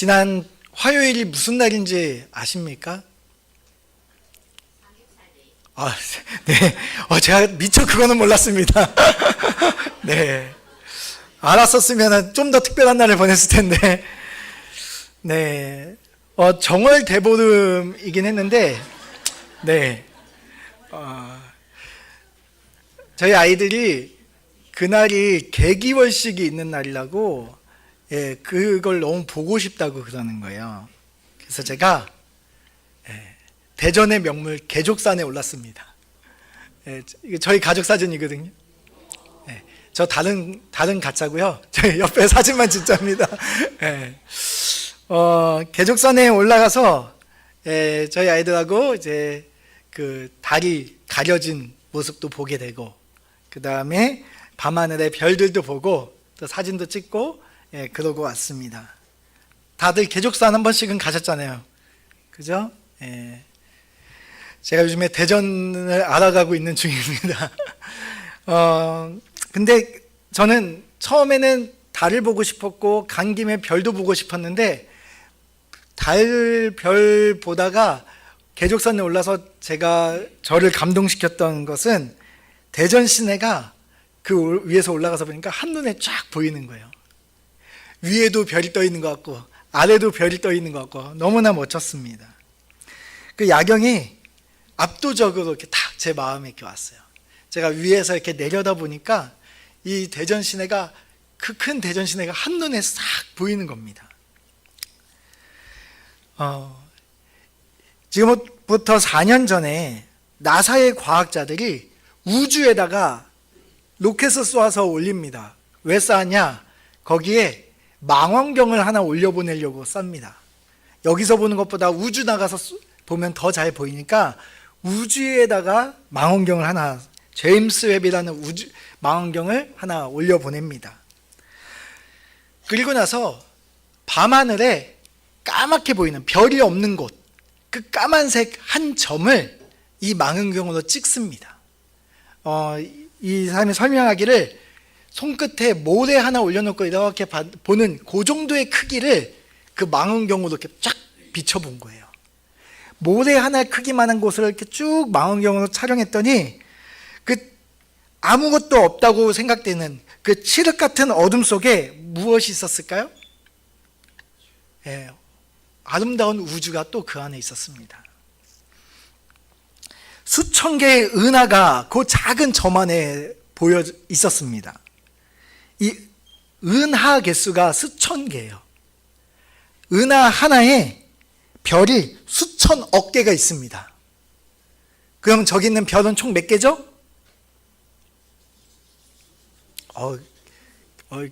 지난 화요일이 무슨 날인지 아십니까? 네. 제가 미처 그거는 몰랐습니다. 네. 알았었으면 좀 더 특별한 날을 보냈을 텐데. 네. 정월 대보름이긴 했는데, 네. 저희 아이들이 그날이 개기월식이 있는 날이라고, 예, 그걸 너무 보고 싶다고 그러는 거예요. 그래서 제가, 대전의 명물 개족산에 올랐습니다. 예, 이게 저희 가족 사진이거든요. 예, 저 다른 가짜고요. 저희 옆에 사진만 진짜입니다. 예, 개족산에 올라가서 저희 아이들하고 이제 그 달이 가려진 모습도 보게 되고, 그 다음에 밤하늘의 별들도 보고 또 사진도 찍고, 그러고 왔습니다. 다들 개족산 한 번씩은 가셨잖아요, 그죠? 제가 요즘에 대전을 알아가고 있는 중입니다. 근데 저는 처음에는 달을 보고 싶었고 간 김에 별도 보고 싶었는데, 별 보다가 개족산에 올라서 제가 저를 감동시켰던 것은 대전 시내가 그 위에서 올라가서 보니까 한눈에 쫙 보이는 거예요. 위에도 별이 떠 있는 것 같고 아래도 별이 떠 있는 것 같고 너무나 멋졌습니다. 그 야경이 압도적으로 이렇게 딱 제 마음에 이렇게 왔어요. 제가 위에서 이렇게 내려다 보니까 이 대전 시내가, 그 큰 대전 시내가 한눈에 싹 보이는 겁니다. 지금부터 4년 전에 나사의 과학자들이 우주에다가 로켓을 쏘아서 올립니다. 왜 쐈냐? 거기에 망원경을 하나 올려보내려고 쌉니다. 여기서 보는 것보다 우주 나가서 보면 더 잘 보이니까 우주에다가 망원경을 하나, 제임스 웹이라는 우주 망원경을 하나 올려보냅니다. 그리고 나서 밤하늘에 까맣게 보이는 별이 없는 곳, 그 까만색 한 점을 이 망원경으로 찍습니다. 이 사람이 설명하기를 손끝에 모래 하나 올려놓고 이렇게 보는 그 정도의 크기를 그 망원경으로 이렇게 쫙 비춰본 거예요. 모래 하나 크기만한 곳을 이렇게 쭉 망원경으로 촬영했더니 그 아무것도 없다고 생각되는 그 칠흑 같은 어둠 속에 무엇이 있었을까요? 아름다운 우주가 또 그 안에 있었습니다. 수천 개의 은하가 그 작은 점 안에 보여 있었습니다. 이 은하 개수가 수천 개예요. 은하 하나에 별이 수천억 개가 있습니다. 그럼 저기 있는 별은 총 몇 개죠?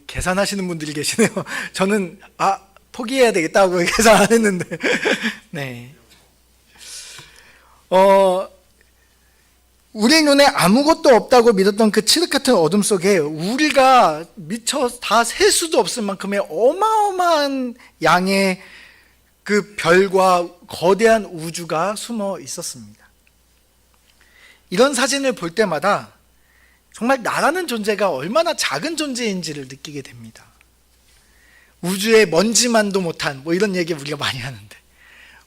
계산하시는 분들이 계시네요. 저는 포기해야 되겠다고 계산 안 했는데. 네. 우리 눈에 아무것도 없다고 믿었던 그 칠흑 같은 어둠 속에 우리가 미처 다 셀 수도 없을 만큼의 어마어마한 양의 그 별과 거대한 우주가 숨어 있었습니다. 이런 사진을 볼 때마다 정말 나라는 존재가 얼마나 작은 존재인지를 느끼게 됩니다. 우주의 먼지만도 못한 이런 얘기 우리가 많이 하는데,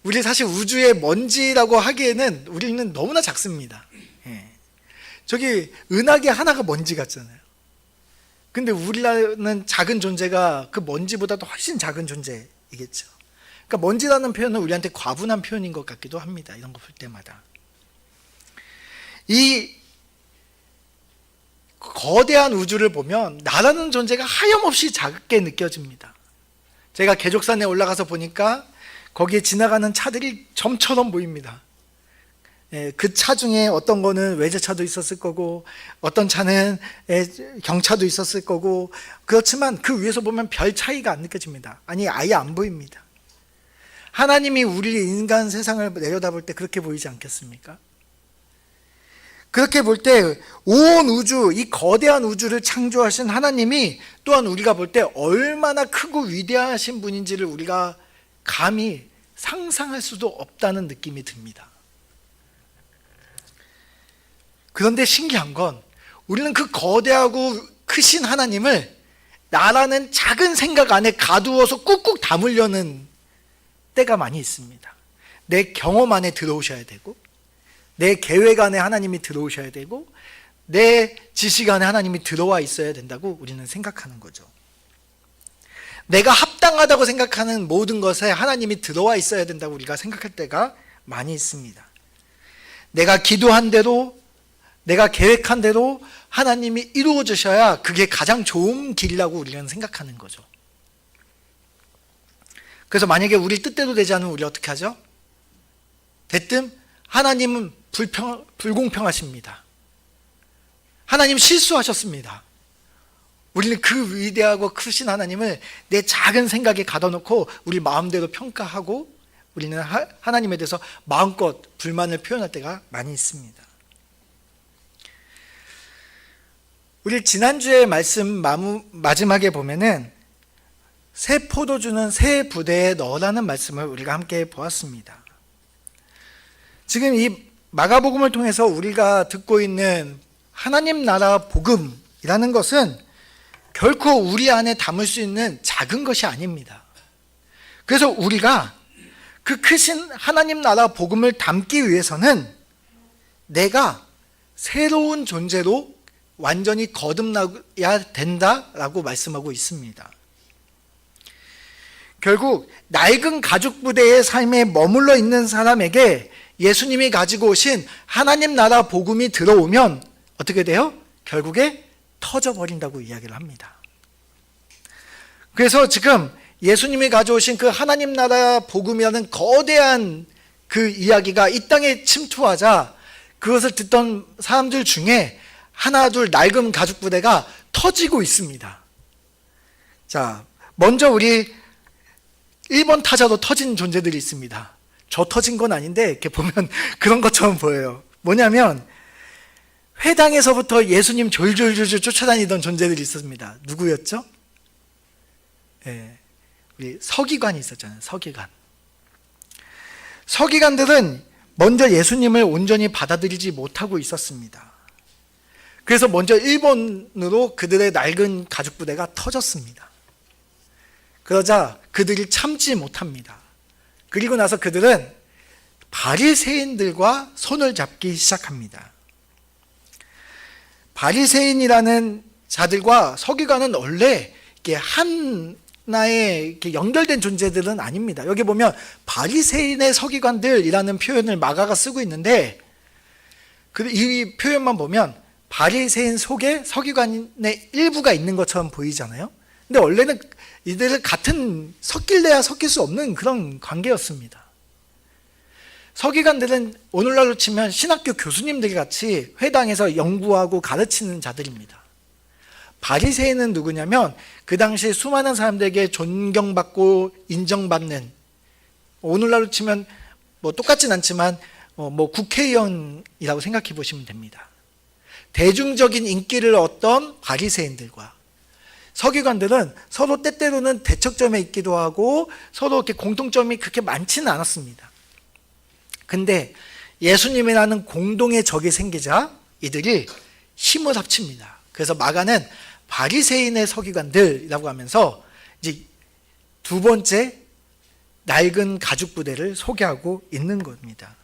우리 사실 우주의 먼지라고 하기에는 우리는 너무나 작습니다. 저기 은하계 하나가 먼지 같잖아요. 근데 우리라는 작은 존재가 그 먼지보다도 훨씬 작은 존재이겠죠. 그러니까 먼지라는 표현은 우리한테 과분한 표현인 것 같기도 합니다. 이런 거 볼 때마다. 이 거대한 우주를 보면 나라는 존재가 하염없이 작게 느껴집니다. 제가 개족산에 올라가서 보니까 거기에 지나가는 차들이 점처럼 보입니다. 그 차 중에 어떤 거는 외제차도 있었을 거고, 어떤 차는 경차도 있었을 거고, 그렇지만 그 위에서 보면 별 차이가 안 느껴집니다. 아니, 아예 안 보입니다. 하나님이 우리 인간 세상을 내려다볼 때 그렇게 보이지 않겠습니까? 그렇게 볼 때 온 우주, 이 거대한 우주를 창조하신 하나님이 또한 우리가 볼 때 얼마나 크고 위대하신 분인지를 우리가 감히 상상할 수도 없다는 느낌이 듭니다. 그런데 신기한 건 우리는 그 거대하고 크신 하나님을 나라는 작은 생각 안에 가두어서 꾹꾹 담으려는 때가 많이 있습니다. 내 경험 안에 들어오셔야 되고, 내 계획 안에 하나님이 들어오셔야 되고, 내 지식 안에 하나님이 들어와 있어야 된다고 우리는 생각하는 거죠. 내가 합당하다고 생각하는 모든 것에 하나님이 들어와 있어야 된다고 우리가 생각할 때가 많이 있습니다. 내가 기도한 대로, 내가 계획한 대로 하나님이 이루어 주셔야 그게 가장 좋은 길이라고 우리는 생각하는 거죠. 그래서 만약에 우리 뜻대로 되지 않으면 우리 어떻게 하죠? 대뜸 하나님은 불공평하십니다. 하나님 실수하셨습니다. 우리는 그 위대하고 크신 하나님을 내 작은 생각에 가둬놓고 우리 마음대로 평가하고 우리는 하나님에 대해서 마음껏 불만을 표현할 때가 많이 있습니다. 우리 지난주에 말씀 마지막에 보면은 새 포도주는 새 부대에 넣으라는 말씀을 우리가 함께 보았습니다. 지금 이 마가복음을 통해서 우리가 듣고 있는 하나님 나라 복음이라는 것은 결코 우리 안에 담을 수 있는 작은 것이 아닙니다. 그래서 우리가 그 크신 하나님 나라 복음을 담기 위해서는 내가 새로운 존재로 완전히 거듭나야 된다라고 말씀하고 있습니다. 결국 낡은 가죽 부대의 삶에 머물러 있는 사람에게 예수님이 가지고 오신 하나님 나라 복음이 들어오면 어떻게 돼요? 결국에 터져버린다고 이야기를 합니다. 그래서 지금 예수님이 가져오신 그 하나님 나라 복음이라는 거대한 그 이야기가 이 땅에 침투하자 그것을 듣던 사람들 중에 하나 둘 낡은 가죽 부대가 터지고 있습니다. 자, 먼저 우리 1번 타자로 터진 존재들이 있습니다. 저 터진 건 아닌데 이렇게 보면 그런 것처럼 보여요. 뭐냐면 회당에서부터 예수님 졸졸졸 쫓아다니던 존재들이 있었습니다. 누구였죠? 네, 우리 서기관이 있었잖아요. 서기관. 서기관들은 먼저 예수님을 온전히 받아들이지 못하고 있었습니다. 그래서 먼저 1번으로 그들의 낡은 가죽 부대가 터졌습니다. 그러자 그들이 참지 못합니다. 그리고 나서 그들은 바리새인들과 손을 잡기 시작합니다. 바리새인이라는 자들과 서기관은 원래 이렇게 하나의 이렇게 연결된 존재들은 아닙니다. 여기 보면 바리새인의 서기관들이라는 표현을 마가가 쓰고 있는데 이 표현만 보면 바리새인 속에 서기관의 일부가 있는 것처럼 보이잖아요. 근데 원래는 이들을 같은 섞일래야 섞일 수 없는 그런 관계였습니다. 서기관들은 오늘날로 치면 신학교 교수님들 같이 회당에서 연구하고 가르치는 자들입니다. 바리새인은 누구냐면 그 당시에 수많은 사람들에게 존경받고 인정받는, 오늘날로 치면 뭐 똑같진 않지만 뭐 국회의원이라고 생각해 보시면 됩니다. 대중적인 인기를 얻던 바리새인들과 서기관들은 서로 때때로는 대척점에 있기도 하고 서로 이렇게 공통점이 그렇게 많지는 않았습니다. 근데 예수님이라는 공동의 적이 생기자 이들이 힘을 합칩니다. 그래서 마가는 바리새인의 서기관들이라고 하면서 이제 두 번째 낡은 가죽 부대를 소개하고 있는 겁니다.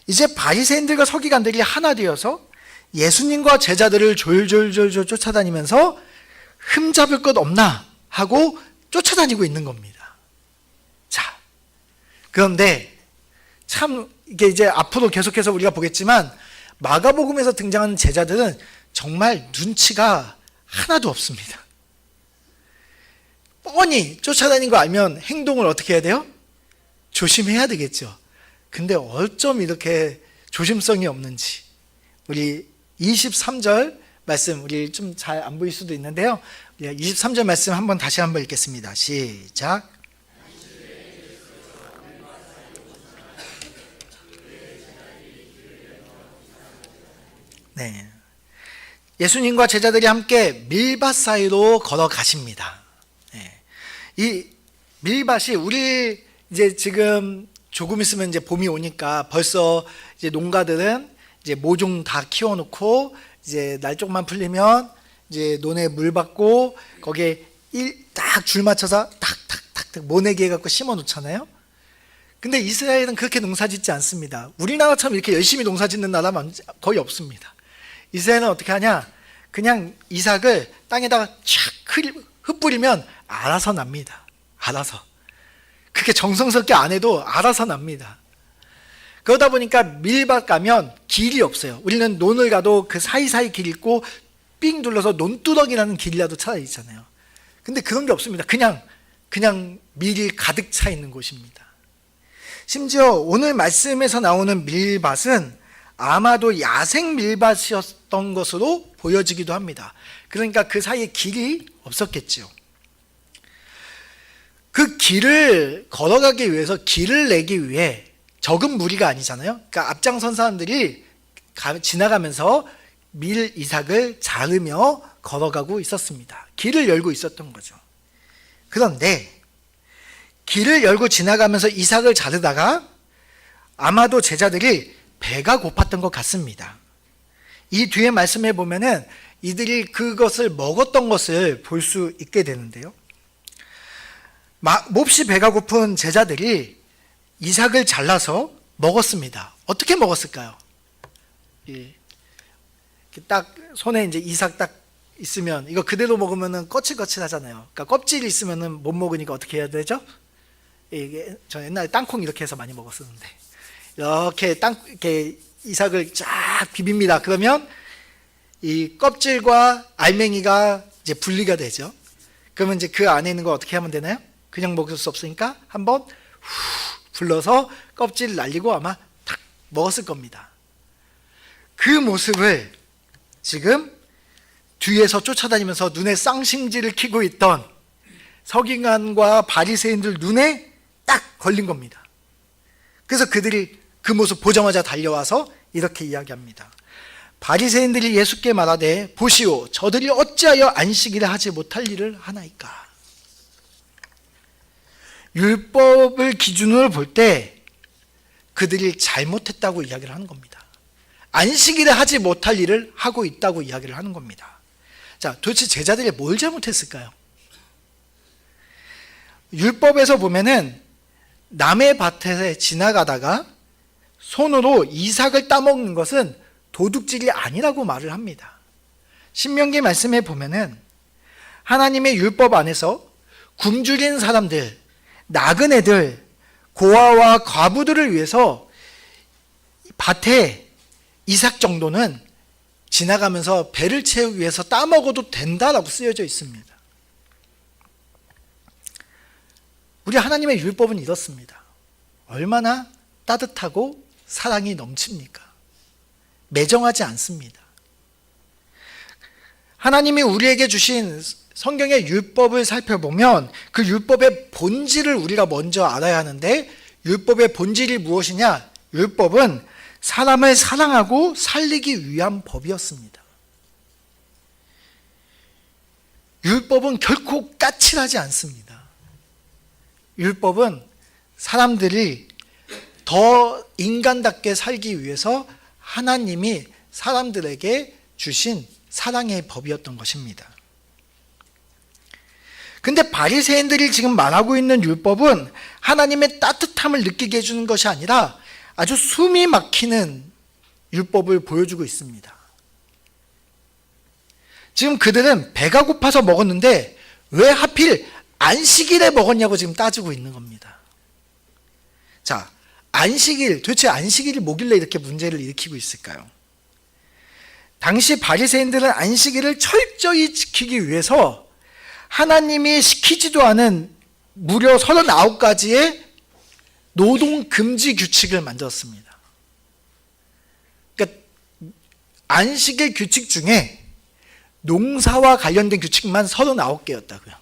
이제 바리새인들과 서기관들이 하나 되어서 예수님과 제자들을 졸졸졸 쫓아다니면서 흠잡을 것 없나 하고 쫓아다니고 있는 겁니다. 자, 그런데 참 이게 이제 앞으로 계속해서 우리가 보겠지만 마가복음에서 등장하는 제자들은 정말 눈치가 하나도 없습니다. 뻔히 쫓아다니는 거 알면 행동을 어떻게 해야 돼요? 조심해야 되겠죠. 근데 어쩜 이렇게 조심성이 없는지 우리 23절 말씀, 우리 좀 잘 안 보일 수도 있는데요. 23절 말씀 다시 한번 읽겠습니다. 시작. 네. 예수님과 제자들이 함께 밀밭 사이로 걸어가십니다. 네. 이 밀밭이 우리 이제 지금 조금 있으면 이제 봄이 오니까 벌써 이제 농가들은 이제 모종 다 키워놓고 이제 날 조금만 풀리면 이제 논에 물 받고 거기에 딱 줄 맞춰서 탁탁탁 모내기 해갖고 심어 놓잖아요. 근데 이스라엘은 그렇게 농사 짓지 않습니다. 우리나라처럼 이렇게 열심히 농사 짓는 나라는 거의 없습니다. 이스라엘은 어떻게 하냐? 그냥 이삭을 땅에다가 촥 흩뿌리면 알아서 납니다. 알아서. 그렇게 정성스럽게 안 해도 알아서 납니다. 그러다 보니까 밀밭 가면 길이 없어요. 우리는 논을 가도 그 사이사이 길 있고 삥 둘러서 논두렁이라는 길이라도 차라리 있잖아요. 근데 그런 게 없습니다. 그냥 밀이 가득 차 있는 곳입니다. 심지어 오늘 말씀에서 나오는 밀밭은 아마도 야생 밀밭이었던 것으로 보여지기도 합니다. 그러니까 그 사이에 길이 없었겠죠. 그 길을 걸어가기 위해서, 길을 내기 위해 적은 무리가 아니잖아요. 그러니까 앞장선 사람들이 지나가면서 밀 이삭을 자르며 걸어가고 있었습니다. 길을 열고 있었던 거죠. 그런데 길을 열고 지나가면서 이삭을 자르다가 아마도 제자들이 배가 고팠던 것 같습니다. 이 뒤에 말씀해 보면은 이들이 그것을 먹었던 것을 볼 수 있게 되는데요. 몹시 배가 고픈 제자들이 이삭을 잘라서 먹었습니다. 어떻게 먹었을까요? 딱 손에 이제 이삭 딱 있으면 이거 그대로 먹으면은 거칠거칠하잖아요. 그러니까 껍질이 있으면은 못 먹으니까 어떻게 해야 되죠? 이게 저 옛날에 땅콩 이렇게 해서 많이 먹었었는데 이렇게 이삭을 쫙 비빕니다. 그러면 이 껍질과 알맹이가 이제 분리가 되죠. 그러면 이제 그 안에 있는 거 어떻게 하면 되나요? 그냥 먹을 수 없으니까 한번 불러서 껍질을 날리고 아마 탁 먹었을 겁니다. 그 모습을 지금 뒤에서 쫓아다니면서 눈에 쌍심지를 켜고 있던 서기관과 바리새인들 눈에 딱 걸린 겁니다. 그래서 그들이 그 모습 보자마자 달려와서 이렇게 이야기합니다. 바리새인들이 예수께 말하되 보시오, 저들이 어찌하여 안식일에 하지 못할 일을 하나이까. 율법을 기준으로 볼 때 그들이 잘못했다고 이야기를 하는 겁니다. 안식일에 하지 못할 일을 하고 있다고 이야기를 하는 겁니다. 자, 도대체 제자들이 뭘 잘못했을까요? 율법에서 보면은 남의 밭에 지나가다가 손으로 이삭을 따먹는 것은 도둑질이 아니라고 말을 합니다. 신명기 말씀에 보면은 하나님의 율법 안에서 굶주린 사람들, 나그네들, 고아와 과부들을 위해서 밭에 이삭 정도는 지나가면서 배를 채우기 위해서 따먹어도 된다라고 쓰여져 있습니다. 우리 하나님의 율법은 이렇습니다. 얼마나 따뜻하고 사랑이 넘칩니까? 매정하지 않습니다. 하나님이 우리에게 주신 성경의 율법을 살펴보면 그 율법의 본질을 우리가 먼저 알아야 하는데, 율법의 본질이 무엇이냐? 율법은 사람을 사랑하고 살리기 위한 법이었습니다. 율법은 결코 까칠하지 않습니다. 율법은 사람들이 더 인간답게 살기 위해서 하나님이 사람들에게 주신 사랑의 법이었던 것입니다. 근데 바리새인들이 지금 말하고 있는 율법은 하나님의 따뜻함을 느끼게 해주는 것이 아니라 아주 숨이 막히는 율법을 보여주고 있습니다. 지금 그들은 배가 고파서 먹었는데 왜 하필 안식일에 먹었냐고 지금 따지고 있는 겁니다. 자, 안식일, 도대체 안식일이 뭐길래 이렇게 문제를 일으키고 있을까요? 당시 바리새인들은 안식일을 철저히 지키기 위해서 하나님이 시키지도 않은 무려 39가지의 노동 금지 규칙을 만들었습니다. 그러니까 안식일 규칙 중에 농사와 관련된 규칙만 39개였다고요.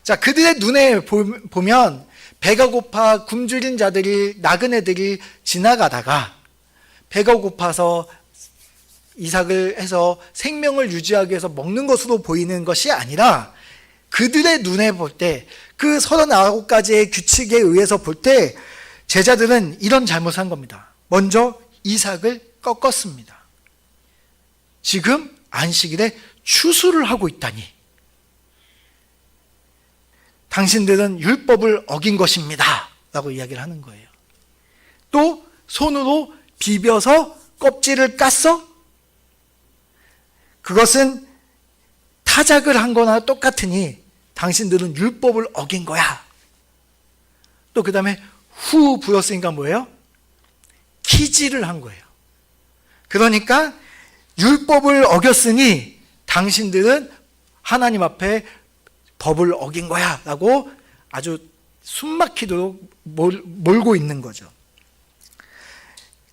자, 그들의 눈에 보면 배가 고파 굶주린 자들이, 나그네들이 지나가다가 배가 고파서 이삭을 해서 생명을 유지하기 위해서 먹는 것으로 보이는 것이 아니라 그들의 눈에 볼 때, 그 39가지의 규칙에 의해서 볼 때 제자들은 이런 잘못을 한 겁니다. 먼저 이삭을 꺾었습니다. 지금 안식일에 추수를 하고 있다니. 당신들은 율법을 어긴 것입니다 라고 이야기를 하는 거예요. 또 손으로 비벼서 껍질을 깠어? 그것은 타작을 한 거나 똑같으니 당신들은 율법을 어긴 거야. 또 그 다음에 후 불었으니까 뭐예요? 키질을 한 거예요. 그러니까 율법을 어겼으니 당신들은 하나님 앞에 법을 어긴 거야 라고 아주 숨막히도록 몰고 있는 거죠.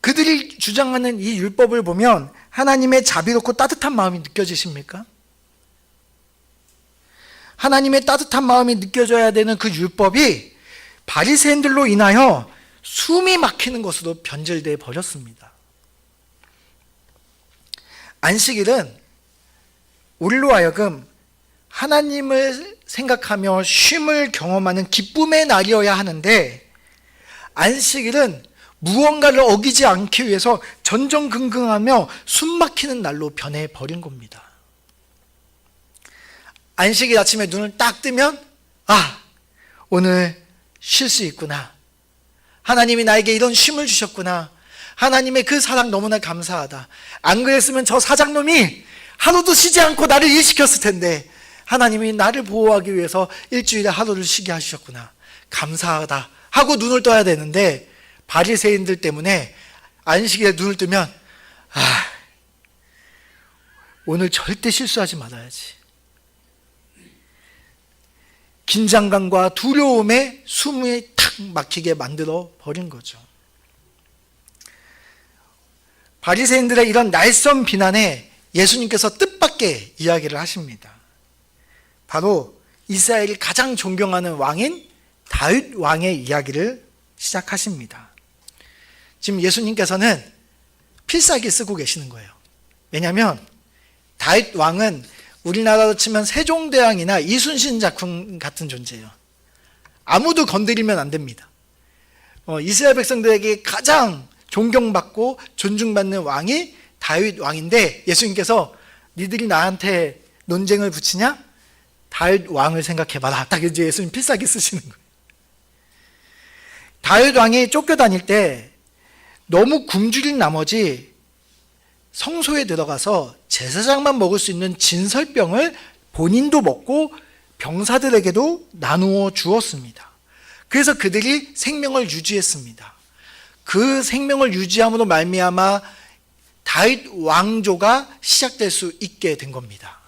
그들이 주장하는 이 율법을 보면 하나님의 자비롭고 따뜻한 마음이 느껴지십니까? 하나님의 따뜻한 마음이 느껴져야 되는 그 율법이 바리새인들로 인하여 숨이 막히는 것으로 변질되어 버렸습니다. 안식일은 우리로 하여금 하나님을 생각하며 쉼을 경험하는 기쁨의 날이어야 하는데, 안식일은 무언가를 어기지 않기 위해서 전전긍긍하며 숨막히는 날로 변해버린 겁니다. 안식일 아침에 눈을 딱 뜨면 오늘 쉴 수 있구나. 하나님이 나에게 이런 쉼을 주셨구나. 하나님의 그 사랑 너무나 감사하다. 안 그랬으면 저 사장놈이 하루도 쉬지 않고 나를 일시켰을 텐데 하나님이 나를 보호하기 위해서 일주일에 하루를 쉬게 하셨구나. 감사하다 하고 눈을 떠야 되는데, 바리새인들 때문에 안식일에 눈을 뜨면 오늘 절대 실수하지 말아야지. 긴장감과 두려움에 숨이 탁 막히게 만들어 버린 거죠. 바리새인들의 이런 날선 비난에 예수님께서 뜻밖의 이야기를 하십니다. 바로 이스라엘이 가장 존경하는 왕인 다윗 왕의 이야기를 시작하십니다. 지금 예수님께서는 필살기 쓰고 계시는 거예요. 왜냐하면 다윗 왕은 우리나라로 치면 세종대왕이나 이순신 작품 같은 존재예요. 아무도 건드리면 안 됩니다. 이스라엘 백성들에게 가장 존경받고 존중받는 왕이 다윗 왕인데, 예수님께서 니들이 나한테 논쟁을 붙이냐? 다윗 왕을 생각해봐라. 딱 이제 예수님 필살기 쓰시는 거예요. 다윗 왕이 쫓겨다닐 때 너무 굶주린 나머지 성소에 들어가서 제사장만 먹을 수 있는 진설병을 본인도 먹고 병사들에게도 나누어 주었습니다. 그래서 그들이 생명을 유지했습니다. 그 생명을 유지함으로 말미암아 다윗 왕조가 시작될 수 있게 된 겁니다.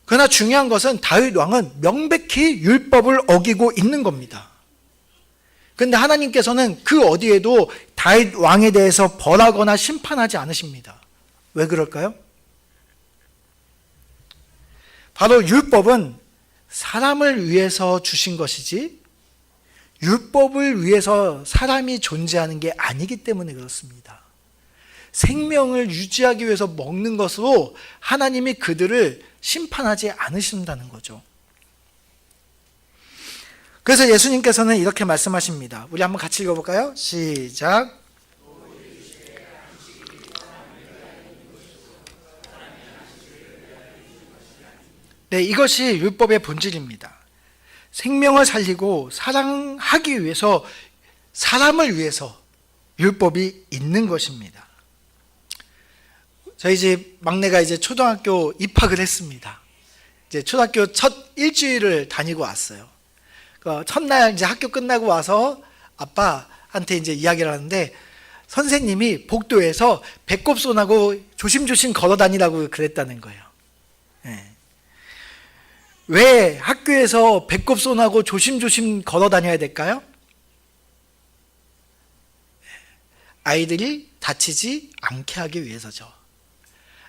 그러나 중요한 것은 다윗 왕은 명백히 율법을 어기고 있는 겁니다. 그런데 하나님께서는 그 어디에도 다윗 왕에 대해서 벌하거나 심판하지 않으십니다. 왜 그럴까요? 바로 율법은 사람을 위해서 주신 것이지 율법을 위해서 사람이 존재하는 게 아니기 때문에 그렇습니다. 생명을 유지하기 위해서 먹는 것으로 하나님이 그들을 심판하지 않으신다는 거죠. 그래서 예수님께서는 이렇게 말씀하십니다. 우리 한번 같이 읽어볼까요? 시작. 네, 이것이 율법의 본질입니다. 생명을 살리고 사랑하기 위해서, 사람을 위해서 율법이 있는 것입니다. 저희 집 막내가 이제 초등학교 입학을 했습니다. 이제 초등학교 첫 일주일을 다니고 왔어요. 첫날 이제 학교 끝나고 와서 아빠한테 이제 이야기를 하는데, 선생님이 복도에서 배꼽손하고 조심조심 걸어 다니라고 그랬다는 거예요. 네. 왜 학교에서 배꼽손하고 조심조심 걸어 다녀야 될까요? 아이들이 다치지 않게 하기 위해서죠.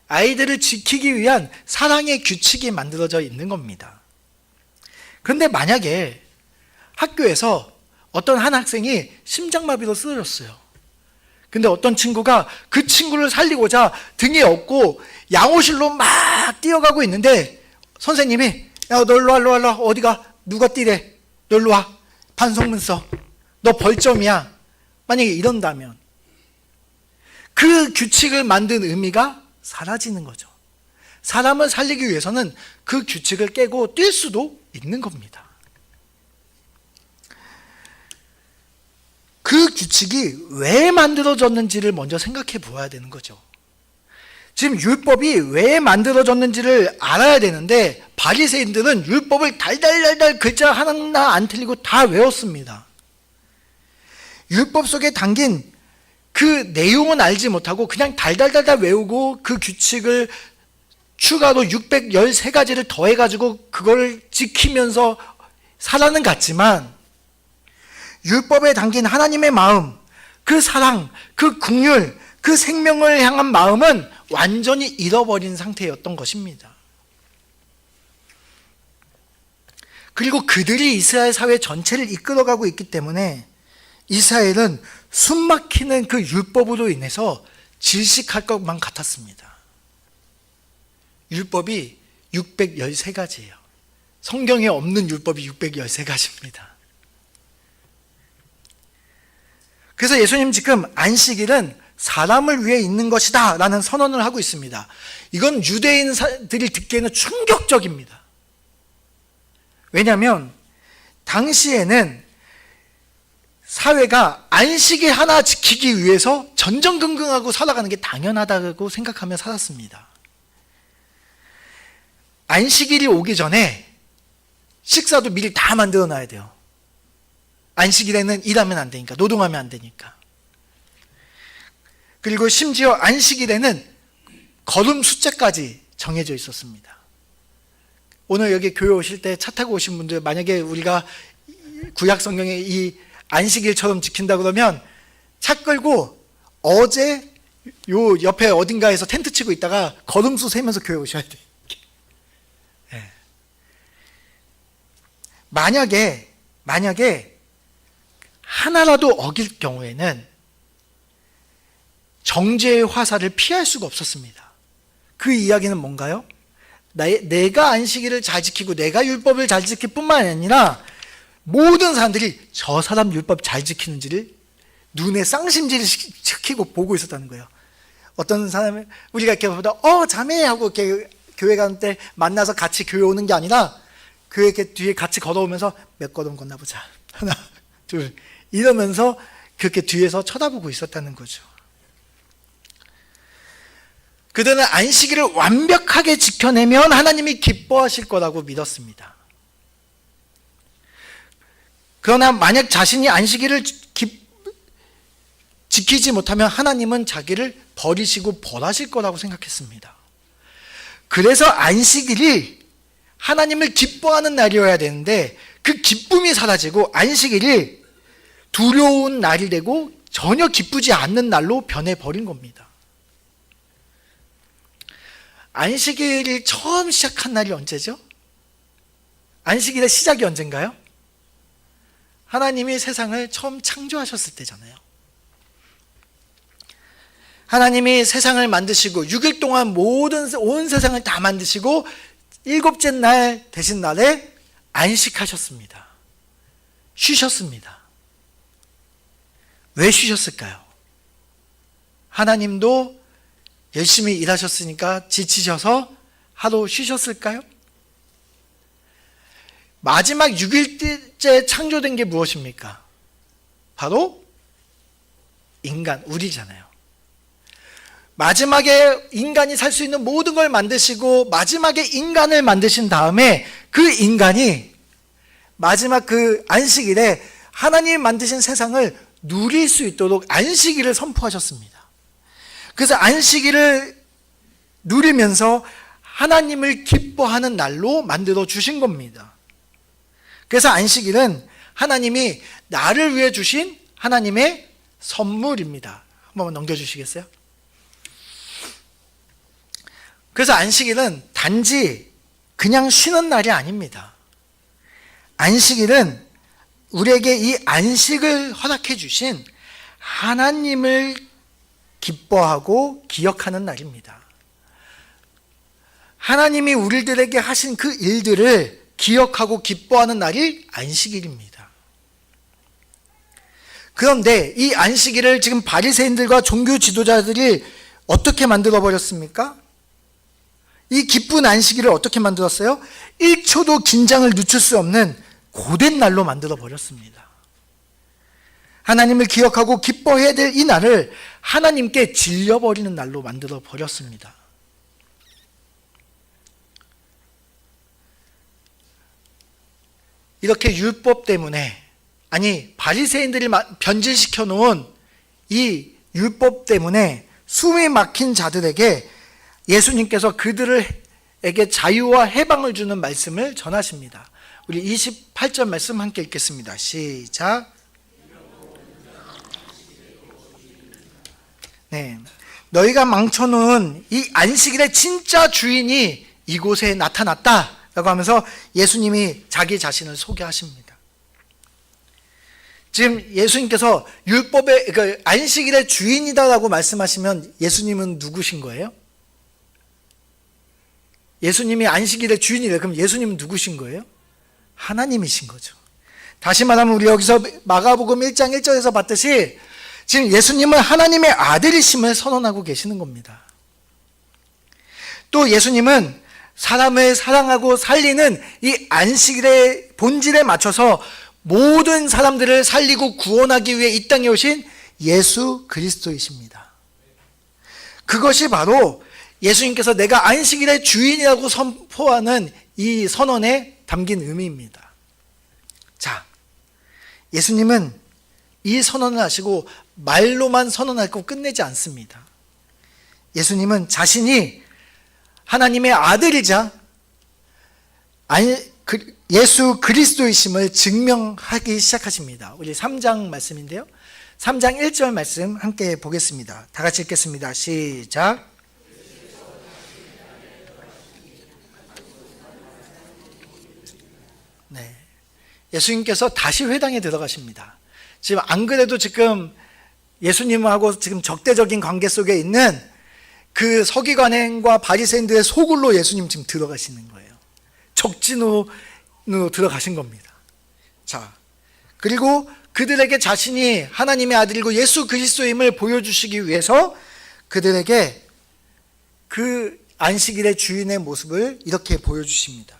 아이들을 지키기 위한 사랑의 규칙이 만들어져 있는 겁니다. 그런데 만약에 학교에서 어떤 한 학생이 심장마비로 쓰러졌어요. 근데 어떤 친구가 그 친구를 살리고자 등에 업고 양호실로 막 뛰어가고 있는데, 선생님이 야, 너 일로 와, 어디가? 누가 뛰래? 너 일로 와. 반성문 써. 너 벌점이야. 만약에 이런다면 그 규칙을 만든 의미가 사라지는 거죠. 사람을 살리기 위해서는 그 규칙을 깨고 뛸 수도 있는 겁니다. 그 규칙이 왜 만들어졌는지를 먼저 생각해 보아야 되는 거죠. 지금 율법이 왜 만들어졌는지를 알아야 되는데 바리새인들은 율법을 달달달달 글자 하나 안 틀리고 다 외웠습니다. 율법 속에 담긴 그 내용은 알지 못하고 그냥 달달달달 외우고 그 규칙을 추가로 613가지를 더해가지고 그걸 지키면서 살아는 갔지만 율법에 담긴 하나님의 마음, 그 사랑, 그 긍휼, 그 생명을 향한 마음은 완전히 잃어버린 상태였던 것입니다. 그리고 그들이 이스라엘 사회 전체를 이끌어가고 있기 때문에 이스라엘은 숨막히는 그 율법으로 인해서 질식할 것만 같았습니다. 율법이 613가지예요. 성경에 없는 율법이 613가지입니다. 그래서 예수님 지금 안식일은 사람을 위해 있는 것이다 라는 선언을 하고 있습니다. 이건 유대인들이 듣기에는 충격적입니다. 왜냐하면 당시에는 사회가 안식일 하나 지키기 위해서 전전긍긍하고 살아가는 게 당연하다고 생각하며 살았습니다. 안식일이 오기 전에 식사도 미리 다 만들어 놔야 돼요. 안식일에는 일하면 안 되니까, 노동하면 안 되니까. 그리고 심지어 안식일에는 걸음 숫자까지 정해져 있었습니다. 오늘 여기 교회 오실 때 차 타고 오신 분들, 만약에 우리가 구약 성경에 이 안식일처럼 지킨다 그러면 차 끌고 어제 요 옆에 어딘가에서 텐트 치고 있다가 걸음수 세면서 교회 오셔야 돼요. 네. 만약에 하나라도 어길 경우에는 정죄의 화살을 피할 수가 없었습니다. 그 이야기는 뭔가요? 내가 안식일을 잘 지키고 내가 율법을 잘 지킬 뿐만 아니라 모든 사람들이 저 사람 율법 잘 지키는지를 눈에 쌍심지를 시키고 보고 있었다는 거예요. 어떤 사람은 우리가 이렇게 보다 자매 하고 이렇게 교회 가는 때 만나서 같이 교회 오는 게 아니라 교회 이렇게 뒤에 같이 걸어오면서 몇 걸음 걷나 보자. 하나, 둘 이러면서 그렇게 뒤에서 쳐다보고 있었다는 거죠. 그들은 안식일을 완벽하게 지켜내면 하나님이 기뻐하실 거라고 믿었습니다. 그러나 만약 자신이 안식일을 지키지 못하면 하나님은 자기를 버리시고 벌하실 거라고 생각했습니다. 그래서 안식일이 하나님을 기뻐하는 날이어야 되는데 그 기쁨이 사라지고 안식일이 두려운 날이 되고 전혀 기쁘지 않는 날로 변해버린 겁니다. 안식일이 처음 시작한 날이 언제죠? 안식일의 시작이 언젠가요? 하나님이 세상을 처음 창조하셨을 때잖아요. 하나님이 세상을 만드시고 6일 동안 온 세상을 다 만드시고 일곱째 날 되신 날에 안식하셨습니다. 쉬셨습니다. 왜 쉬셨을까요? 하나님도 열심히 일하셨으니까 지치셔서 하루 쉬셨을까요? 마지막 6일째 창조된 게 무엇입니까? 바로 인간, 우리잖아요. 마지막에 인간이 살 수 있는 모든 걸 만드시고 마지막에 인간을 만드신 다음에 그 인간이 마지막 그 안식일에 하나님이 만드신 세상을 누릴 수 있도록 안식일을 선포하셨습니다. 그래서 안식일을 누리면서 하나님을 기뻐하는 날로 만들어 주신 겁니다. 그래서 안식일은 하나님이 나를 위해 주신 하나님의 선물입니다. 한번 넘겨주시겠어요? 그래서 안식일은 단지 그냥 쉬는 날이 아닙니다. 안식일은 우리에게 이 안식을 허락해 주신 하나님을 기뻐하고 기억하는 날입니다. 하나님이 우리들에게 하신 그 일들을 기억하고 기뻐하는 날이 안식일입니다. 그런데 이 안식일을 지금 바리새인들과 종교 지도자들이 어떻게 만들어 버렸습니까? 이 기쁜 안식일을 어떻게 만들었어요? 1초도 긴장을 늦출 수 없는 고된 날로 만들어 버렸습니다. 하나님을 기억하고 기뻐해야 될 이 날을 하나님께 질려버리는 날로 만들어 버렸습니다. 이렇게 율법 때문에, 아니 바리새인들이 변질시켜 놓은 이 율법 때문에 숨이 막힌 자들에게 예수님께서 그들에게 자유와 해방을 주는 말씀을 전하십니다. 우리 28절 말씀 함께 읽겠습니다. 시작. 네, 너희가 망쳐놓은 이 안식일의 진짜 주인이 이곳에 나타났다 라고 하면서 예수님이 자기 자신을 소개하십니다. 지금 예수님께서 율법의 안식일의 주인이다라고 말씀하시면 예수님은 누구신 거예요? 예수님이 안식일의 주인이래. 그럼 예수님은 누구신 거예요? 하나님이신 거죠. 다시 말하면 우리 여기서 마가복음 1장 1절에서 봤듯이 지금 예수님은 하나님의 아들이심을 선언하고 계시는 겁니다. 또 예수님은 사람을 사랑하고 살리는 이 안식일의 본질에 맞춰서 모든 사람들을 살리고 구원하기 위해 이 땅에 오신 예수 그리스도이십니다. 그것이 바로 예수님께서 내가 안식일의 주인이라고 선포하는 이 선언에 담긴 의미입니다. 자, 예수님은 이 선언을 하시고 말로만 선언하고 끝내지 않습니다. 예수님은 자신이 하나님의 아들이자 예수 그리스도이심을 증명하기 시작하십니다. 우리 3장 말씀인데요. 3장 1절 말씀 함께 보겠습니다. 다 같이 읽겠습니다. 시작. 네, 예수님께서 다시 회당에 들어가십니다. 지금 안 그래도 지금 예수님하고 지금 적대적인 관계 속에 있는 그 서기관행과 바리새인들의 소굴로 예수님 지금 들어가시는 거예요. 적진으로 들어가신 겁니다. 자, 그리고 그들에게 자신이 하나님의 아들이고 예수 그리스도임을 보여주시기 위해서 그들에게 그 안식일의 주인의 모습을 이렇게 보여주십니다.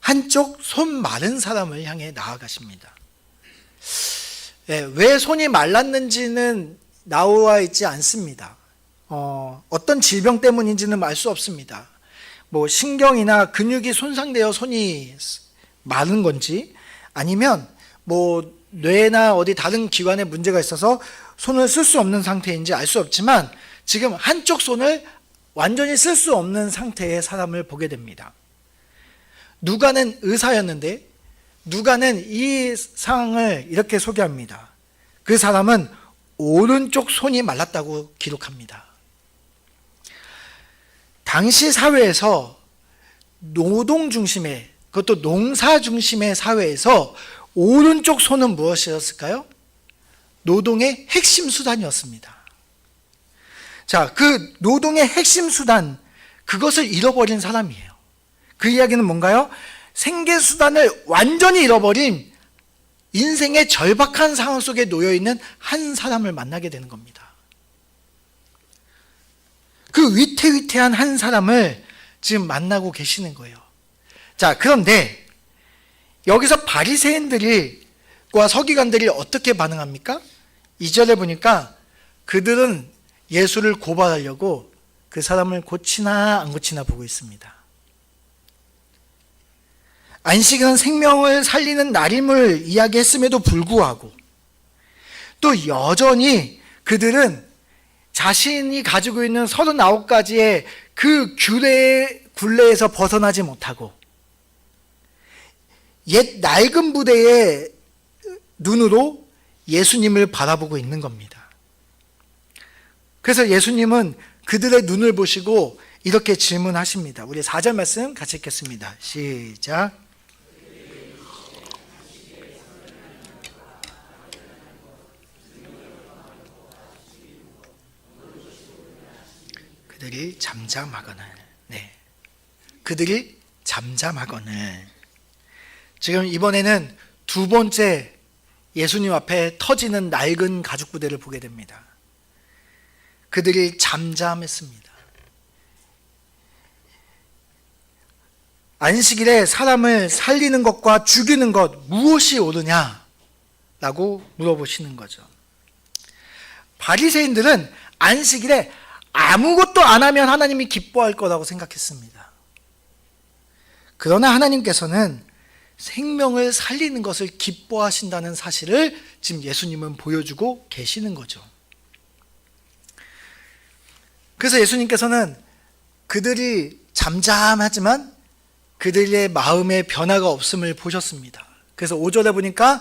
한쪽 손 마른 사람을 향해 나아가십니다. 왜 손이 말랐는지는 나와 있지 않습니다. 어떤 질병 때문인지는 알 수 없습니다. 뭐 신경이나 근육이 손상되어 손이 마른 건지, 아니면 뭐 뇌나 어디 다른 기관에 문제가 있어서 손을 쓸 수 없는 상태인지 알 수 없지만 지금 한쪽 손을 완전히 쓸 수 없는 상태의 사람을 보게 됩니다. 누가는 의사였는데 누가는 이 상황을 이렇게 소개합니다. 그 사람은 오른쪽 손이 말랐다고 기록합니다. 당시 사회에서 노동 중심의, 그것도 농사 중심의 사회에서 오른쪽 손은 무엇이었을까요? 노동의 핵심 수단이었습니다. 자, 그 노동의 핵심 수단, 그것을 잃어버린 사람이에요. 그 이야기는 뭔가요? 생계 수단을 완전히 잃어버린 인생의 절박한 상황 속에 놓여있는 한 사람을 만나게 되는 겁니다. 그 위태위태한 한 사람을 지금 만나고 계시는 거예요. 자, 그런데 여기서 바리새인들과 서기관들이 어떻게 반응합니까? 2절에 보니까 그들은 예수를 고발하려고 그 사람을 고치나 안 고치나 보고 있습니다. 안식은 생명을 살리는 날임을 이야기했음에도 불구하고 또 여전히 그들은 자신이 가지고 있는 39가지의 그 굴레에서 벗어나지 못하고 옛 낡은 부대의 눈으로 예수님을 바라보고 있는 겁니다. 그래서 예수님은 그들의 눈을 보시고 이렇게 질문하십니다. 우리 4절 말씀 같이 읽겠습니다. 시작. 그들이 잠잠하거늘. 네, 그들이 잠잠하거늘. 지금 이번에는 두 번째 예수님 앞에 터지는 낡은 가죽 부대를 보게 됩니다. 그들이 잠잠했습니다. 안식일에 사람을 살리는 것과 죽이는 것 무엇이 옳으냐? 라고 물어보시는 거죠. 바리새인들은 안식일에 아무것도 안 하면 하나님이 기뻐할 거라고 생각했습니다. 그러나 하나님께서는 생명을 살리는 것을 기뻐하신다는 사실을 지금 예수님은 보여주고 계시는 거죠. 그래서 예수님께서는 그들이 잠잠하지만 그들의 마음에 변화가 없음을 보셨습니다. 그래서 5절에 보니까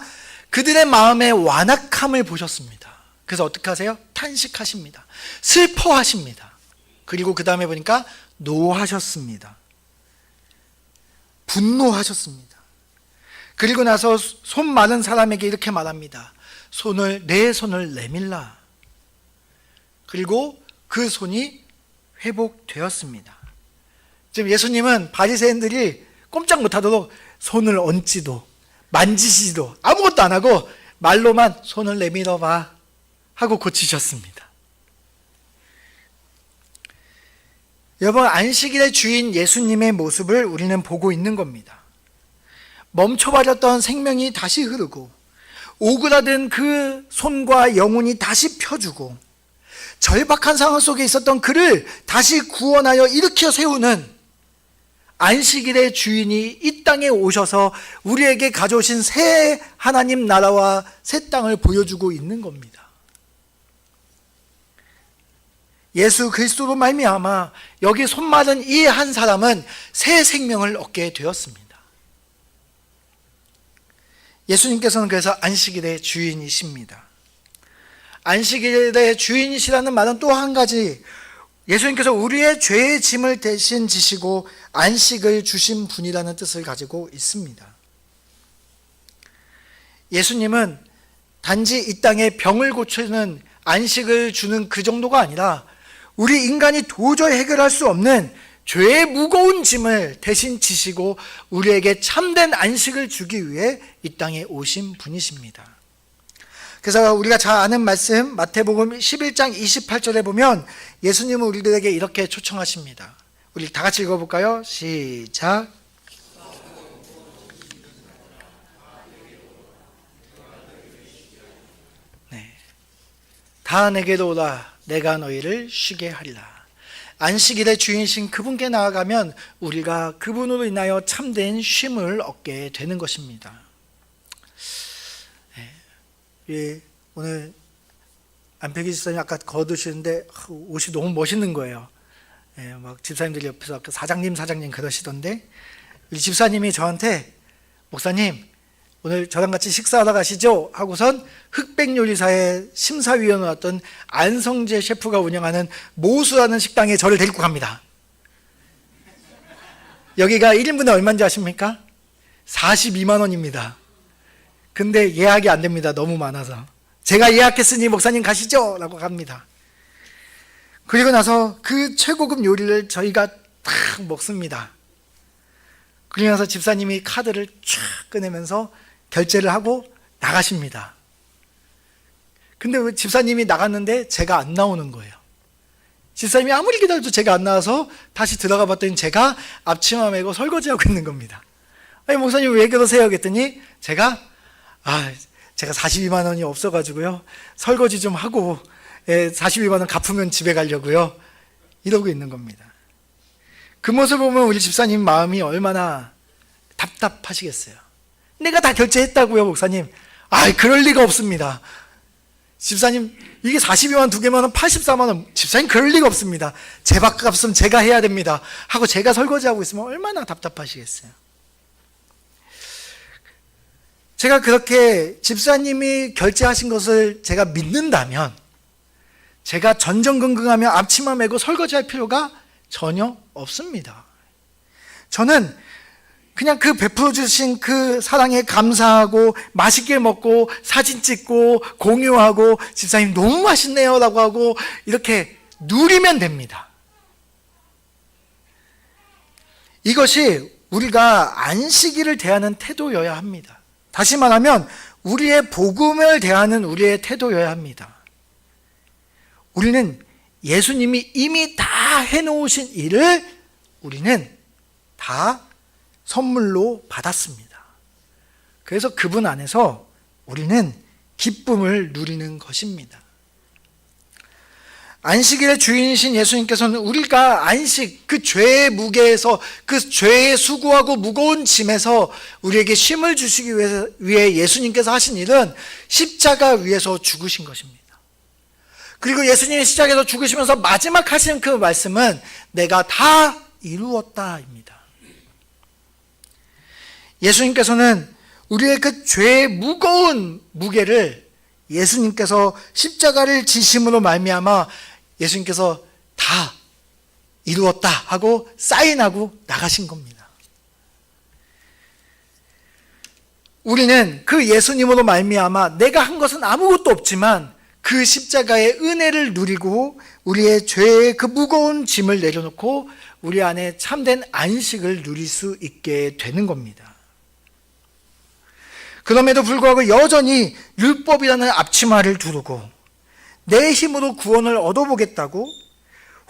그들의 마음의 완악함을 보셨습니다. 그래서 어떻게 하세요? 탄식하십니다. 슬퍼하십니다. 그리고 그 다음에 보니까 노하셨습니다. 분노하셨습니다. 그리고 나서 손 마른 사람에게 이렇게 말합니다. 내 손을 내밀라. 그리고 그 손이 회복되었습니다. 지금 예수님은 바리새인들이 꼼짝 못하도록 손을 얹지도 만지시지도 아무것도 안 하고 말로만 손을 내밀어 봐 하고 고치셨습니다. 여러분, 안식일의 주인 예수님의 모습을 우리는 보고 있는 겁니다. 멈춰버렸던 생명이 다시 흐르고 오그라든 그 손과 영혼이 다시 펴주고 절박한 상황 속에 있었던 그를 다시 구원하여 일으켜 세우는 안식일의 주인이 이 땅에 오셔서 우리에게 가져오신 새 하나님 나라와 새 땅을 보여주고 있는 겁니다. 예수 그리스도로 말미암아 여기 손 마른 이 한 사람은 새 생명을 얻게 되었습니다. 예수님께서는 그래서 안식일의 주인이십니다. 안식일의 주인이시라는 말은 또 한 가지, 예수님께서 우리의 죄의 짐을 대신 지시고 안식을 주신 분이라는 뜻을 가지고 있습니다. 예수님은 단지 이 땅에 병을 고치는 안식을 주는 그 정도가 아니라 우리 인간이 도저히 해결할 수 없는 죄의 무거운 짐을 대신 지시고 우리에게 참된 안식을 주기 위해 이 땅에 오신 분이십니다. 그래서 우리가 잘 아는 말씀 마태복음 11장 28절에 보면 예수님은 우리들에게 이렇게 초청하십니다. 우리 다 같이 읽어볼까요? 시작. 네. 다 내게로 오라. 내가 너희를 쉬게 하리라. 안식일의 주인이신 그분께 나아가면 우리가 그분으로 인하여 참된 쉼을 얻게 되는 것입니다. 예, 오늘 안필기 집사님 아까 거두시는데 옷이 너무 멋있는 거예요. 예, 막 집사님들이 옆에서 사장님 그러시던데, 우리 집사님이 저한테 목사님 오늘 저랑 같이 식사하러 가시죠 하고선 흑백요리사의 심사위원으로 왔던 안성재 셰프가 운영하는 모수라는 식당에 저를 데리고 갑니다. 여기가 1인분에 얼마인지 아십니까? 42만 원입니다. 근데 예약이 안 됩니다. 너무 많아서. 제가 예약했으니 목사님 가시죠 라고 갑니다. 그리고 나서 그 최고급 요리를 저희가 딱 먹습니다. 그리고 나서 집사님이 카드를 쫙 꺼내면서 결제를 하고 나가십니다. 근데 왜 집사님이 나갔는데 제가 안 나오는 거예요. 집사님이 아무리 기다려도 제가 안 나와서 다시 들어가 봤더니 제가 앞치마 메고 설거지하고 있는 겁니다. 아니 목사님 왜 그러세요? 그랬더니 제가 42만 원이 없어가지고요 설거지 좀 하고 42만 원 갚으면 집에 가려고요 이러고 있는 겁니다. 그 모습을 보면 우리 집사님 마음이 얼마나 답답하시겠어요. 내가 다 결제했다고요 목사님. 그럴 리가 없습니다. 집사님 이게 42만 원 2개만 원 84만 원 집사님 그럴 리가 없습니다. 제 밥값은 제가 해야 됩니다 하고 제가 설거지하고 있으면 얼마나 답답하시겠어요. 제가 그렇게 집사님이 결제하신 것을 제가 믿는다면 제가 전전긍긍하며 앞치마 메고 설거지할 필요가 전혀 없습니다. 저는 그냥 그 베풀어 주신 그 사랑에 감사하고 맛있게 먹고 사진 찍고 공유하고 집사님 너무 맛있네요 라고 하고 이렇게 누리면 됩니다. 이것이 우리가 안식일을 대하는 태도여야 합니다. 다시 말하면 우리의 복음을 대하는 우리의 태도여야 합니다. 우리는 예수님이 이미 다 해놓으신 일을 우리는 다 선물로 받았습니다. 그래서 그분 안에서 우리는 기쁨을 누리는 것입니다. 안식일의 주인이신 예수님께서는 우리가 안식, 그 죄의 무게에서, 그 죄의 수고하고 무거운 짐에서 우리에게 쉼을 주시기 위해 예수님께서 하신 일은 십자가 위에서 죽으신 것입니다. 그리고 예수님이 십자가에서 죽으시면서 마지막 하신 그 말씀은 내가 다 이루었다입니다. 예수님께서는 우리의 그 죄의 무거운 무게를 예수님께서 십자가를 지심으로 말미암아 예수님께서 다 이루었다 하고 사인하고 나가신 겁니다. 우리는 그 예수님으로 말미암아 내가 한 것은 아무것도 없지만 그 십자가의 은혜를 누리고 우리의 죄의 그 무거운 짐을 내려놓고 우리 안에 참된 안식을 누릴 수 있게 되는 겁니다. 그럼에도 불구하고 여전히 율법이라는 앞치마를 두르고 내 힘으로 구원을 얻어보겠다고,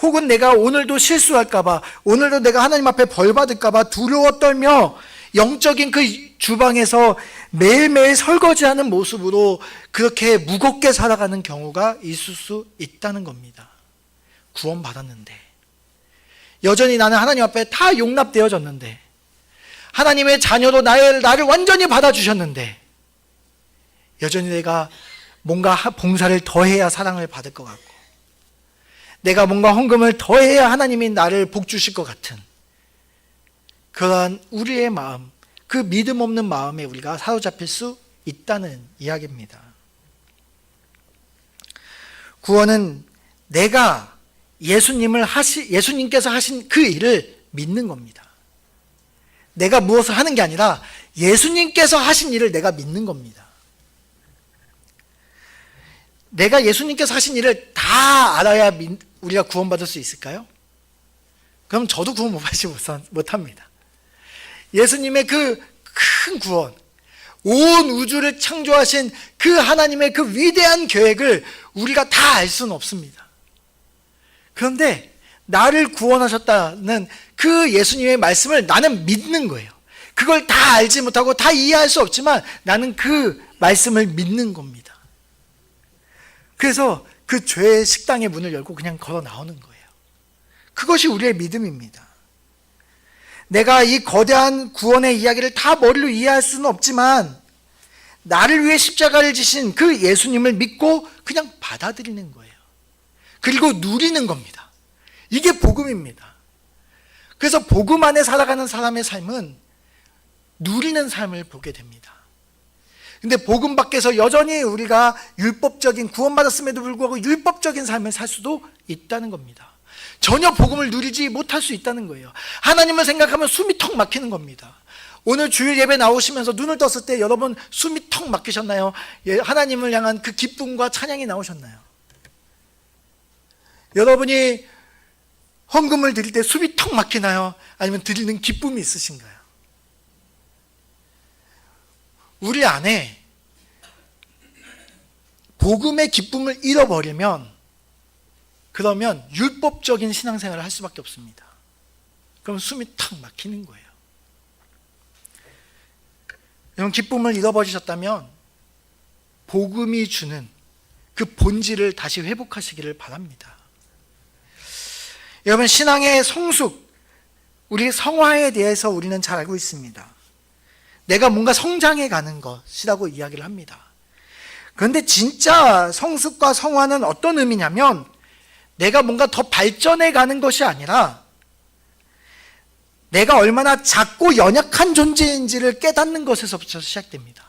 혹은 내가 오늘도 실수할까봐, 오늘도 내가 하나님 앞에 벌 받을까봐 두려워 떨며 영적인 그 주방에서 매일매일 설거지하는 모습으로 그렇게 무겁게 살아가는 경우가 있을 수 있다는 겁니다. 구원받았는데, 여전히 나는 하나님 앞에 다 용납되어졌는데, 하나님의 자녀로 나를 완전히 받아주셨는데, 여전히 내가 뭔가 봉사를 더해야 사랑을 받을 것 같고, 내가 뭔가 헌금을 더해야 하나님이 나를 복 주실 것 같은 그러한 우리의 마음, 그 믿음 없는 마음에 우리가 사로잡힐 수 있다는 이야기입니다. 구원은 내가 예수님께서 하신 그 일을 믿는 겁니다. 내가 무엇을 하는 게 아니라 예수님께서 하신 일을 내가 믿는 겁니다. 내가 예수님께서 하신 일을 다 알아야 우리가 구원받을 수 있을까요? 그럼 저도 구원 못 받지 못합니다. 예수님의 그 큰 구원, 온 우주를 창조하신 그 하나님의 그 위대한 계획을 우리가 다 알 수는 없습니다. 그런데 나를 구원하셨다는 그 예수님의 말씀을 나는 믿는 거예요. 그걸 다 알지 못하고 다 이해할 수 없지만 나는 그 말씀을 믿는 겁니다. 그래서 그 죄의 식당의 문을 열고 그냥 걸어 나오는 거예요. 그것이 우리의 믿음입니다. 내가 이 거대한 구원의 이야기를 다 머리로 이해할 수는 없지만 나를 위해 십자가를 지신 그 예수님을 믿고 그냥 받아들이는 거예요. 그리고 누리는 겁니다. 이게 복음입니다. 그래서 복음 안에 살아가는 사람의 삶은 누리는 삶을 보게 됩니다. 근데 복음 밖에서 여전히 우리가 율법적인, 구원받았음에도 불구하고 율법적인 삶을 살 수도 있다는 겁니다. 전혀 복음을 누리지 못할 수 있다는 거예요. 하나님을 생각하면 숨이 턱 막히는 겁니다. 오늘 주일 예배 나오시면서 눈을 떴을 때 여러분 숨이 턱 막히셨나요? 하나님을 향한 그 기쁨과 찬양이 나오셨나요? 여러분이 헌금을 드릴 때 숨이 턱 막히나요? 아니면 드리는 기쁨이 있으신가요? 우리 안에 복음의 기쁨을 잃어버리면 그러면 율법적인 신앙생활을 할 수밖에 없습니다. 그럼 숨이 탁 막히는 거예요. 여러분, 기쁨을 잃어버리셨다면 복음이 주는 그 본질을 다시 회복하시기를 바랍니다. 여러분, 신앙의 성숙, 우리 성화에 대해서 우리는 잘 알고 있습니다. 내가 뭔가 성장해 가는 것이라고 이야기를 합니다. 그런데 진짜 성숙과 성화는 어떤 의미냐면 내가 뭔가 더 발전해 가는 것이 아니라 내가 얼마나 작고 연약한 존재인지를 깨닫는 것에서부터 시작됩니다.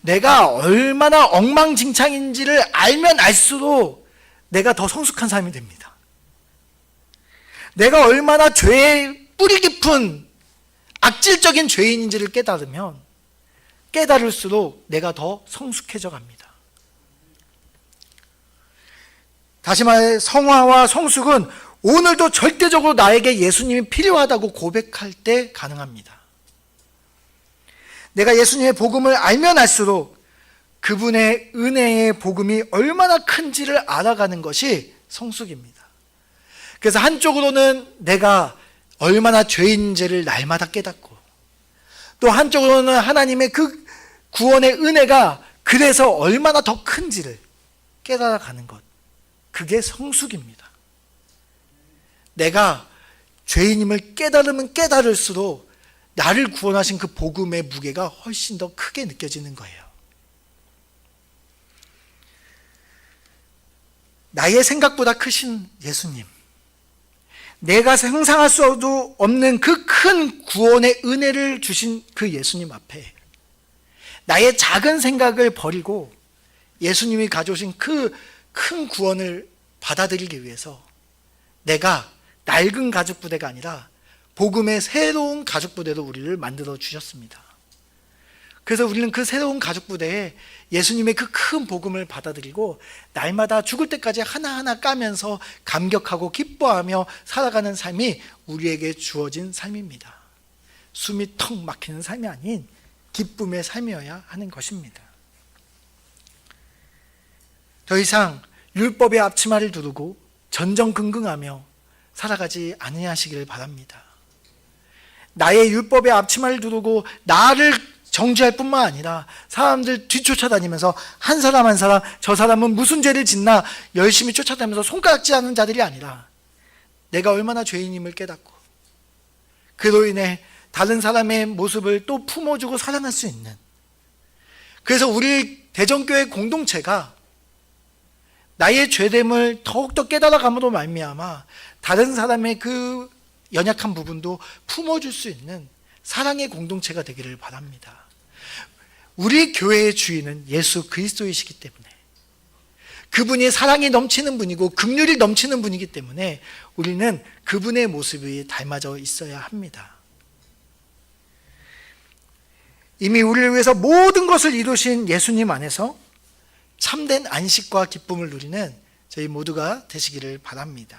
내가 얼마나 엉망진창인지를 알면 알수록 내가 더 성숙한 삶이 됩니다. 내가 얼마나 죄의 뿌리 깊은 악질적인 죄인인지를 깨달을수록 내가 더 성숙해져 갑니다. 다시 말해 성화와 성숙은 오늘도 절대적으로 나에게 예수님이 필요하다고 고백할 때 가능합니다. 내가 예수님의 복음을 알면 알수록 그분의 은혜의 복음이 얼마나 큰지를 알아가는 것이 성숙입니다. 그래서 한쪽으로는 내가 얼마나 죄인인지를 날마다 깨닫고 또 한쪽으로는 하나님의 그 구원의 은혜가 그래서 얼마나 더 큰지를 깨달아가는 것. 그게 성숙입니다. 내가 죄인임을 깨달으면 깨달을수록 나를 구원하신 그 복음의 무게가 훨씬 더 크게 느껴지는 거예요. 나의 생각보다 크신 예수님, 내가 상상할 수도 없는 그 큰 구원의 은혜를 주신 그 예수님 앞에 나의 작은 생각을 버리고 예수님이 가져오신 그 큰 구원을 받아들이기 위해서 내가 낡은 가죽부대가 아니라 복음의 새로운 가죽부대로 우리를 만들어 주셨습니다. 그래서 우리는 그 새로운 가죽부대에 예수님의 그 큰 복음을 받아들이고 날마다 죽을 때까지 하나하나 까면서 감격하고 기뻐하며 살아가는 삶이 우리에게 주어진 삶입니다. 숨이 턱 막히는 삶이 아닌 기쁨의 삶이어야 하는 것입니다. 더 이상 율법의 앞치마를 두르고 전전긍긍하며 살아가지 아니하시기를 바랍니다. 나의 율법의 앞치마를 두르고 나를 정죄할 뿐만 아니라 사람들 뒤쫓아다니면서 한 사람 한 사람 저 사람은 무슨 죄를 짓나 열심히 쫓아다니면서 손가락질하는 자들이 아니라 내가 얼마나 죄인임을 깨닫고 그로 인해 다른 사람의 모습을 또 품어주고 사랑할 수 있는, 그래서 우리 대전교회 공동체가 나의 죄됨을 더욱더 깨달아감으로 말미암아 다른 사람의 그 연약한 부분도 품어줄 수 있는 사랑의 공동체가 되기를 바랍니다. 우리 교회의 주인은 예수 그리스도이시기 때문에, 그분이 사랑이 넘치는 분이고 긍휼이 넘치는 분이기 때문에 우리는 그분의 모습이 닮아져 있어야 합니다. 이미 우리를 위해서 모든 것을 이루신 예수님 안에서 참된 안식과 기쁨을 누리는 저희 모두가 되시기를 바랍니다.